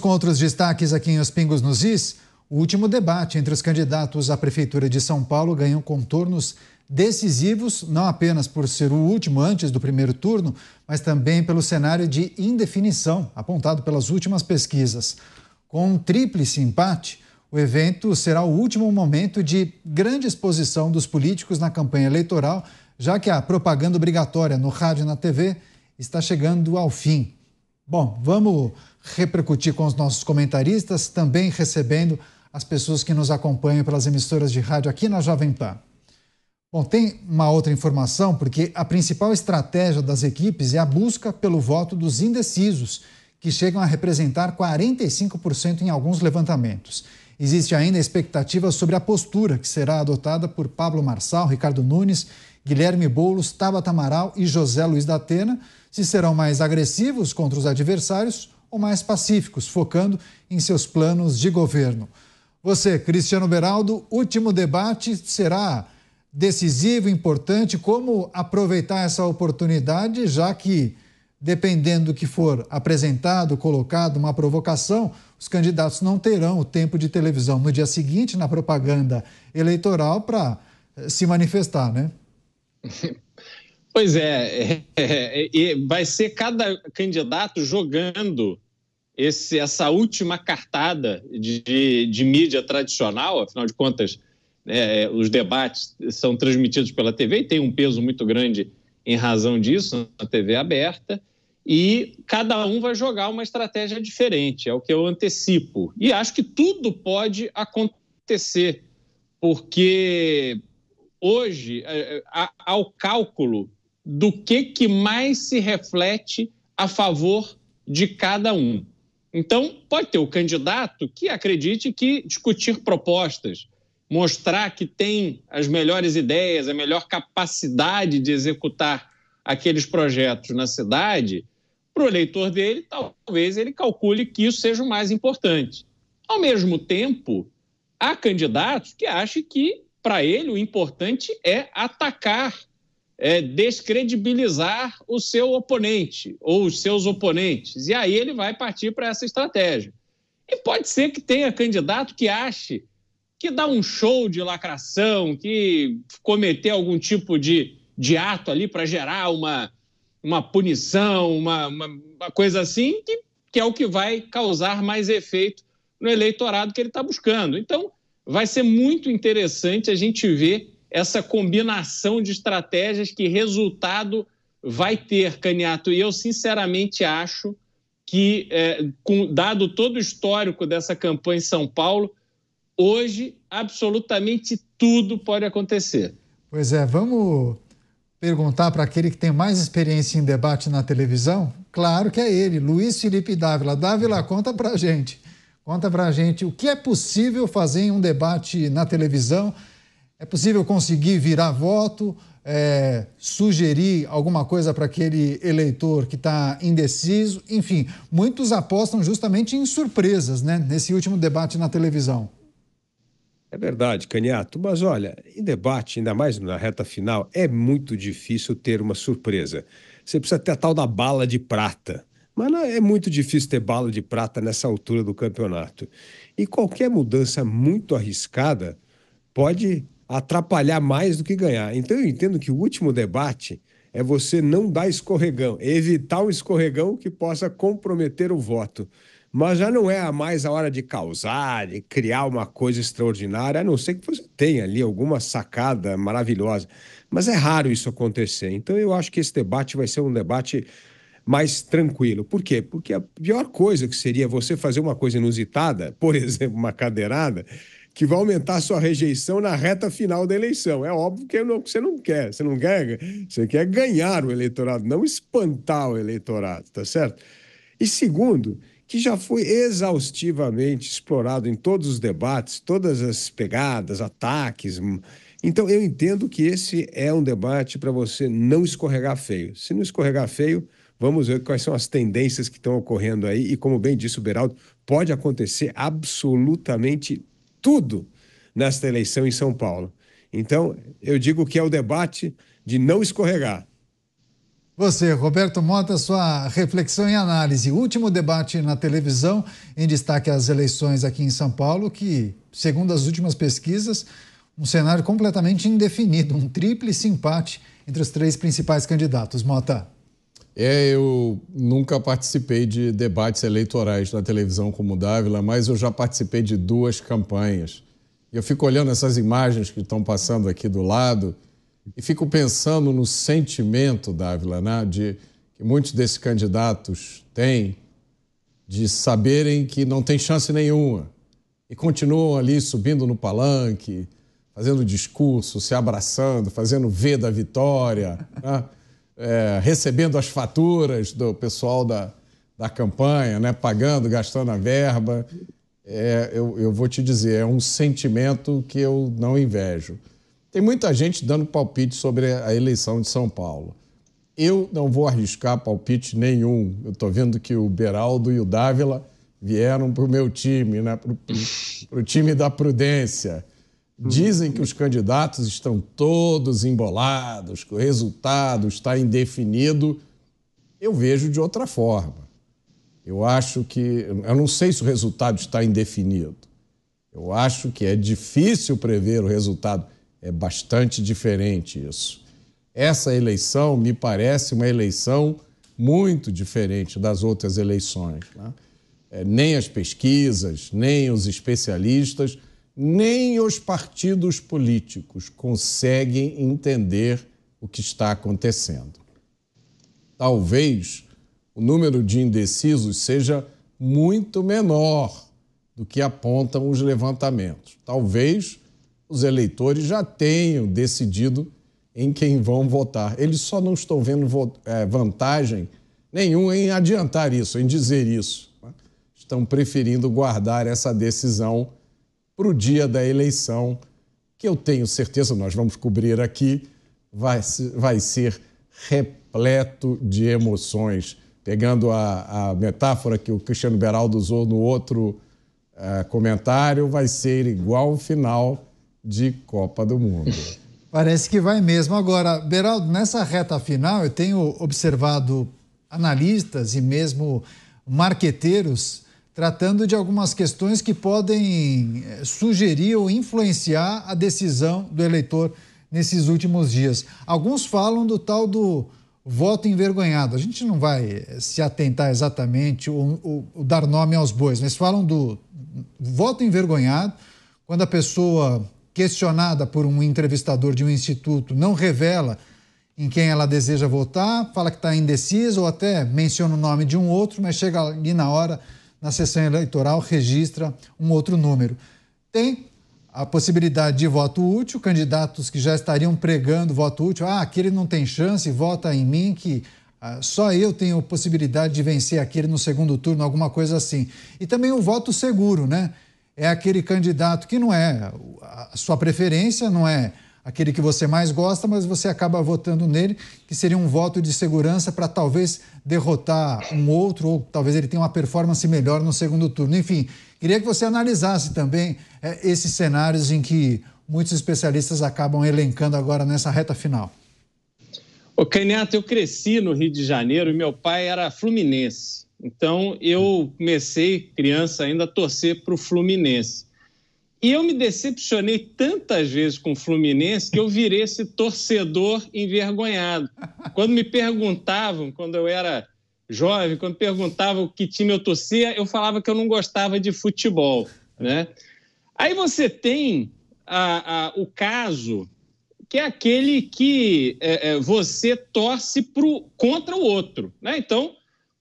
com outros destaques aqui em Os Pingos nos Is. O último debate entre os candidatos à Prefeitura de São Paulo ganhou contornos decisivos, não apenas por ser o último antes do primeiro turno, mas também pelo cenário de indefinição apontado pelas últimas pesquisas. Com um tríplice empate, o evento será o último momento de grande exposição dos políticos na campanha eleitoral, já que a propaganda obrigatória no rádio e na TV está chegando ao fim. Bom, vamos repercutir com os nossos comentaristas, também recebendo as pessoas que nos acompanham pelas emissoras de rádio aqui na Jovem Pan. Bom, tem uma outra informação, porque a principal estratégia das equipes é a busca pelo voto dos indecisos, que chegam a representar 45% em alguns levantamentos. Existe ainda a expectativa sobre a postura que será adotada por Pablo Marçal, Ricardo Nunes, Guilherme Boulos, Tabata Amaral e José Luiz da Atena, se serão mais agressivos contra os adversários ou mais pacíficos, focando em seus planos de governo. Você, Cristiano Beraldo, último debate será decisivo, importante. Como aproveitar essa oportunidade, já que, dependendo do que for apresentado, colocado, uma provocação, os candidatos não terão o tempo de televisão no dia seguinte, na propaganda eleitoral, para se manifestar, né? Pois vai ser cada candidato jogando essa última cartada de mídia tradicional. Afinal de contas, os debates são transmitidos pela TV e tem um peso muito grande em razão disso, na TV aberta, e cada um vai jogar uma estratégia diferente, é o que eu antecipo. E acho que tudo pode acontecer, porque hoje há o cálculo do que mais se reflete a favor de cada um. Então, pode ter o candidato que acredite que discutir propostas, mostrar que tem as melhores ideias, a melhor capacidade de executar aqueles projetos na cidade, para o eleitor dele, talvez ele calcule que isso seja o mais importante. Ao mesmo tempo, há candidatos que acham que, para ele, o importante é atacar, descredibilizar o seu oponente ou os seus oponentes. E aí ele vai partir para essa estratégia. E pode ser que tenha candidato que ache que dá um show de lacração, que cometer algum tipo de ato ali para gerar uma punição, uma coisa assim, que é o que vai causar mais efeito no eleitorado que ele está buscando. Então, vai ser muito interessante a gente ver essa combinação de estratégias, que resultado vai ter, Caniato. E eu, sinceramente, acho que, dado todo o histórico dessa campanha em São Paulo, hoje, absolutamente tudo pode acontecer. Pois é, vamos perguntar para aquele que tem mais experiência em debate na televisão? Claro que é ele, Luiz Felipe Dávila. Dávila, conta para a gente. Conta para a gente o que é possível fazer em um debate na televisão. É possível conseguir virar voto, sugerir alguma coisa para aquele eleitor que está indeciso? Enfim, muitos apostam justamente em surpresas, né, nesse último debate na televisão. É verdade, Caniato, mas olha, em debate, ainda mais na reta final, é muito difícil ter uma surpresa. Você precisa ter a tal da bala de prata. Mas não, é muito difícil ter bala de prata nessa altura do campeonato. E qualquer mudança muito arriscada pode atrapalhar mais do que ganhar. Então eu entendo que o último debate é você não dar escorregão, é evitar um escorregão que possa comprometer o voto. Mas já não é mais a hora de causar, de criar uma coisa extraordinária, a não ser que você tenha ali alguma sacada maravilhosa. Mas é raro isso acontecer. Então eu acho que esse debate vai ser um debate mais tranquilo. Por quê? Porque a pior coisa que seria você fazer uma coisa inusitada, por exemplo, uma cadeirada, que vai aumentar a sua rejeição na reta final da eleição. É óbvio que você não quer. Você quer ganhar o eleitorado, não espantar o eleitorado, tá certo? E segundo, que já foi exaustivamente explorado em todos os debates, todas as pegadas, ataques. Então, eu entendo que esse é um debate para você não escorregar feio. Se não escorregar feio, vamos ver quais são as tendências que estão ocorrendo aí. E, como bem disse o Beraldo, pode acontecer absolutamente tudo nesta eleição em São Paulo. Então, eu digo que é o debate de não escorregar. Você, Roberto Mota, sua reflexão e análise. Último debate na televisão, em destaque às eleições aqui em São Paulo, que, segundo as últimas pesquisas, um cenário completamente indefinido, um tríplice empate entre os três principais candidatos. Mota. Eu nunca participei de debates eleitorais na televisão como o Dávila, mas eu já participei de 2 campanhas. Eu fico olhando essas imagens que estão passando aqui do lado e fico pensando no sentimento, Dávila, né, que muitos desses candidatos têm de saberem que não tem chance nenhuma e continuam ali subindo no palanque, fazendo discurso, se abraçando, fazendo V da vitória, né? Recebendo as faturas do pessoal da campanha, né? Pagando, gastando a verba. Eu vou te dizer, é um sentimento que eu não invejo. Tem muita gente dando palpite sobre a eleição de São Paulo. Eu não vou arriscar palpite nenhum. Eu estou vendo que o Beraldo e o Dávila vieram para o meu time, né? Para o time da prudência. Dizem que os candidatos estão todos embolados, que o resultado está indefinido. Eu vejo de outra forma. Eu não sei se o resultado está indefinido. Eu acho que é difícil prever o resultado. É bastante diferente isso. Essa eleição me parece uma eleição muito diferente das outras eleições, né? Nem as pesquisas, nem os especialistas, nem os partidos políticos conseguem entender o que está acontecendo. Talvez o número de indecisos seja muito menor do que apontam os levantamentos. Talvez os eleitores já tenham decidido em quem vão votar. Eles só não estão vendo vantagem nenhuma em adiantar isso, em dizer isso. Estão preferindo guardar essa decisão para o dia da eleição, que eu tenho certeza, nós vamos cobrir aqui, vai ser repleto de emoções. Pegando a metáfora que o Cristiano Beraldo usou no outro comentário, vai ser igual o final de Copa do Mundo. Parece que vai mesmo. Agora, Beraldo, nessa reta final, eu tenho observado analistas e mesmo marqueteiros tratando de algumas questões que podem sugerir ou influenciar a decisão do eleitor nesses últimos dias. Alguns falam do tal do voto envergonhado. A gente não vai se atentar exatamente ou dar nome aos bois, mas falam do voto envergonhado quando a pessoa questionada por um entrevistador de um instituto não revela em quem ela deseja votar, fala que está indecisa ou até menciona o nome de um outro, mas chega ali na hora, na sessão eleitoral, registra um outro número. Tem a possibilidade de voto útil, candidatos que já estariam pregando voto útil, aquele não tem chance, vota em mim, que só eu tenho possibilidade de vencer aquele no segundo turno, alguma coisa assim. E também o voto seguro, né? É aquele candidato que não é a sua preferência, não é aquele que você mais gosta, mas você acaba votando nele, que seria um voto de segurança para talvez derrotar um outro, ou talvez ele tenha uma performance melhor no segundo turno. Enfim, queria que você analisasse também esses cenários em que muitos especialistas acabam elencando agora nessa reta final. Ô, Canhato, eu cresci no Rio de Janeiro e meu pai era fluminense. Então, eu comecei, criança ainda, a torcer para o Fluminense. E eu me decepcionei tantas vezes com o Fluminense que eu virei esse torcedor envergonhado. Quando me perguntavam, quando eu era jovem, quando perguntavam que time eu torcia, eu falava que eu não gostava de futebol, né? Aí você tem o caso, que é aquele que você torce contra o outro, né? Então,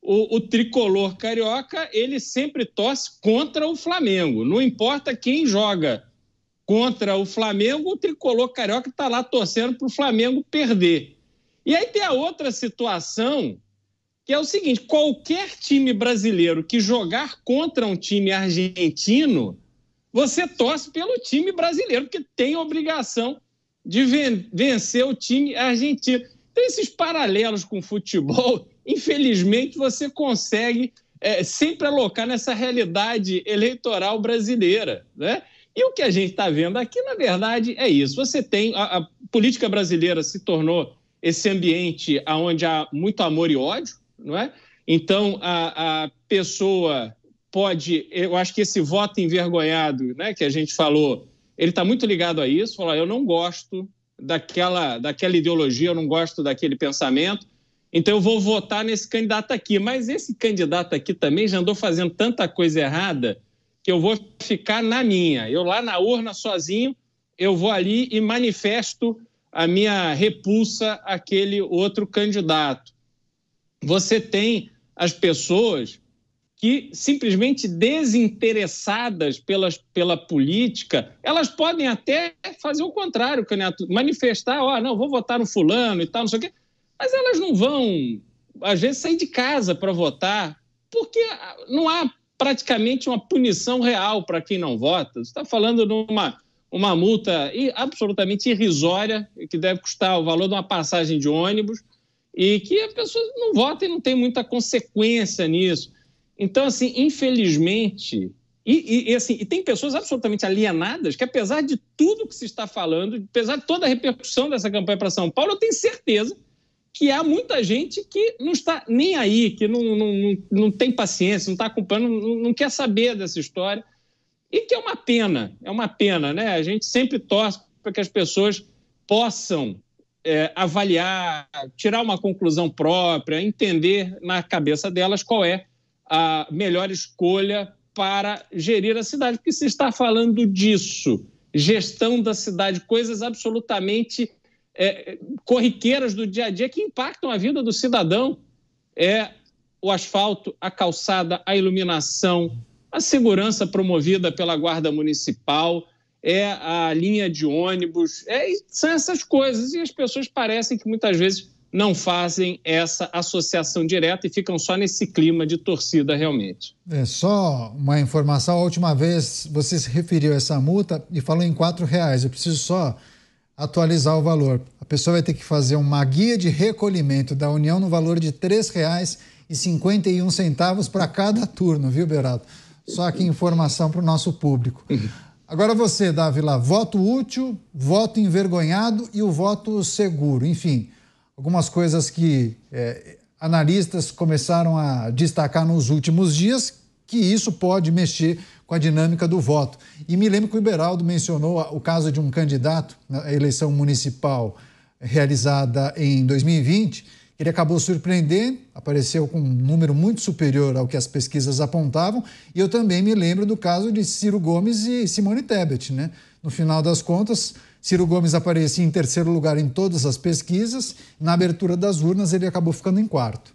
o tricolor carioca, ele sempre torce contra o Flamengo. Não importa quem joga contra o Flamengo, o tricolor carioca está lá torcendo para o Flamengo perder. E aí tem a outra situação, que é o seguinte: qualquer time brasileiro que jogar contra um time argentino, você torce pelo time brasileiro, porque tem a obrigação de vencer o time argentino. Então, esses paralelos com o futebol, infelizmente, você consegue sempre alocar nessa realidade eleitoral brasileira, né? E o que a gente está vendo aqui, na verdade, é isso. Você tem a política brasileira se tornou esse ambiente onde há muito amor e ódio, não é? Então, a pessoa pode... Eu acho que esse voto envergonhado, né, que a gente falou, ele está muito ligado a isso. Falar, eu não gosto daquela ideologia, eu não gosto daquele pensamento, então eu vou votar nesse candidato aqui. Mas esse candidato aqui também já andou fazendo tanta coisa errada que eu vou ficar na minha. Eu lá na urna sozinho, eu vou ali e manifesto a minha repulsa àquele outro candidato. Você tem as pessoas que simplesmente desinteressadas pela política, elas podem até fazer o contrário, candidato, manifestar, não, vou votar no fulano e tal, não sei o quê, mas elas não vão, às vezes, sair de casa para votar, porque não há praticamente uma punição real para quem não vota. Você está falando de uma multa absolutamente irrisória, que deve custar o valor de uma passagem de ônibus, e que as pessoas não votam e não tem muita consequência nisso. Então, assim, infelizmente... E tem pessoas absolutamente alienadas que, apesar de tudo que se está falando, apesar de toda a repercussão dessa campanha para São Paulo, eu tenho certeza que há muita gente que não está nem aí, que não tem paciência, não está acompanhando, não quer saber dessa história, e que é uma pena, né? A gente sempre torce para que as pessoas possam avaliar, tirar uma conclusão própria, entender na cabeça delas qual é a melhor escolha para gerir a cidade, porque se está falando disso, gestão da cidade, coisas absolutamente corriqueiras do dia a dia que impactam a vida do cidadão, o asfalto, a calçada, a iluminação, a segurança promovida pela Guarda Municipal, a linha de ônibus, são essas coisas, e as pessoas parecem que muitas vezes não fazem essa associação direta e ficam só nesse clima de torcida realmente. Só uma informação, a última vez você se referiu a essa multa e falou em R$4, eu preciso só atualizar o valor. A pessoa vai ter que fazer uma guia de recolhimento da União no valor de R$3,51 para cada turno, viu, Berato? Só aqui informação para o nosso público. Agora você, Dávila, voto útil, voto envergonhado e o voto seguro. Enfim, algumas coisas que analistas começaram a destacar nos últimos dias, que isso pode mexer com a dinâmica do voto. E me lembro que o Beraldo mencionou o caso de um candidato na eleição municipal realizada em 2020, ele acabou surpreendendo, apareceu com um número muito superior ao que as pesquisas apontavam, e eu também me lembro do caso de Ciro Gomes e Simone Tebet, né? No final das contas, Ciro Gomes aparecia em terceiro lugar em todas as pesquisas, na abertura das urnas ele acabou ficando em quarto.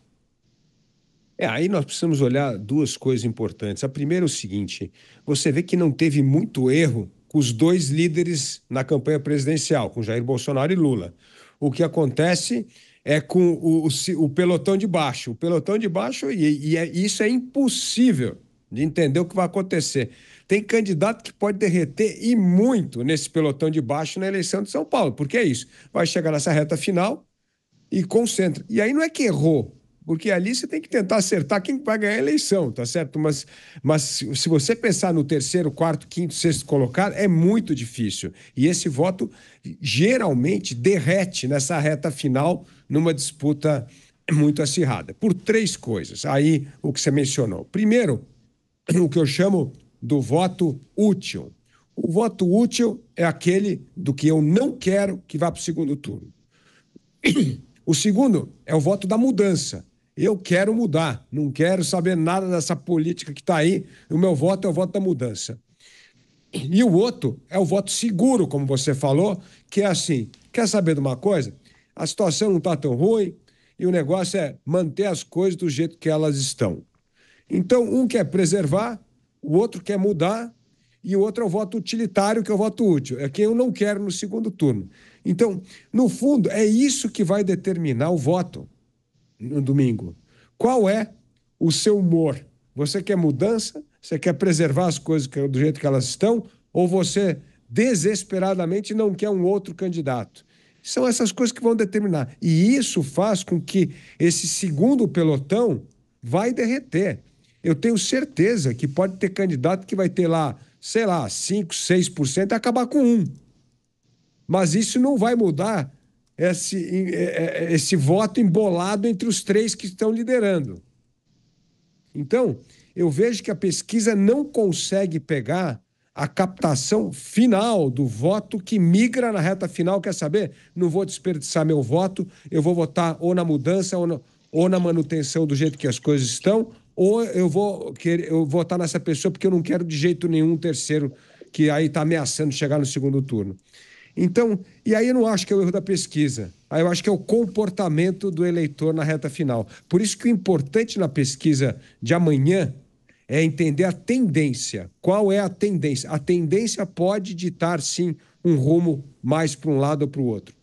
Aí nós precisamos olhar duas coisas importantes. A primeira é o seguinte, você vê que não teve muito erro com os dois líderes na campanha presidencial, com Jair Bolsonaro e Lula. O que acontece é com o pelotão de baixo. O pelotão de baixo, isso é impossível de entender o que vai acontecer. Tem candidato que pode derreter e muito nesse pelotão de baixo na eleição de São Paulo, porque é isso. Vai chegar nessa reta final e concentra. E aí não é que errou, porque ali você tem que tentar acertar quem vai ganhar a eleição, tá certo? Mas se você pensar no terceiro, quarto, quinto, sexto colocado, é muito difícil. E esse voto geralmente derrete nessa reta final numa disputa muito acirrada. Por três coisas. Aí o que você mencionou. Primeiro, o que eu chamo do voto útil. O voto útil é aquele do que eu não quero que vá para o segundo turno. O segundo é o voto da mudança. Eu quero mudar, não quero saber nada dessa política que está aí. O meu voto é o voto da mudança. E o outro é o voto seguro, como você falou, que é assim, quer saber de uma coisa? A situação não está tão ruim e o negócio é manter as coisas do jeito que elas estão. Então, um quer preservar, o outro quer mudar e o outro é o voto utilitário, que é o voto útil. É quem eu não quero no segundo turno. Então, no fundo, é isso que vai determinar o voto no domingo. Qual é o seu humor? Você quer mudança? Você quer preservar as coisas do jeito que elas estão? Ou você desesperadamente não quer um outro candidato? São essas coisas que vão determinar. E isso faz com que esse segundo pelotão vai derreter. Eu tenho certeza que pode ter candidato que vai ter lá, sei lá, 5%, 6% e acabar com 1%. Mas isso não vai mudar esse voto embolado entre os três que estão liderando. Então, eu vejo que a pesquisa não consegue pegar a captação final do voto que migra na reta final. Quer saber? Não vou desperdiçar meu voto, eu vou votar ou na mudança ou na manutenção do jeito que as coisas estão, ou eu vou votar nessa pessoa porque eu não quero de jeito nenhum um terceiro que aí está ameaçando chegar no segundo turno. Então, e aí eu não acho que é o erro da pesquisa, aí eu acho que é o comportamento do eleitor na reta final. Por isso que o importante na pesquisa de amanhã é entender a tendência. Qual é a tendência? A tendência pode ditar, sim, um rumo mais para um lado ou para o outro.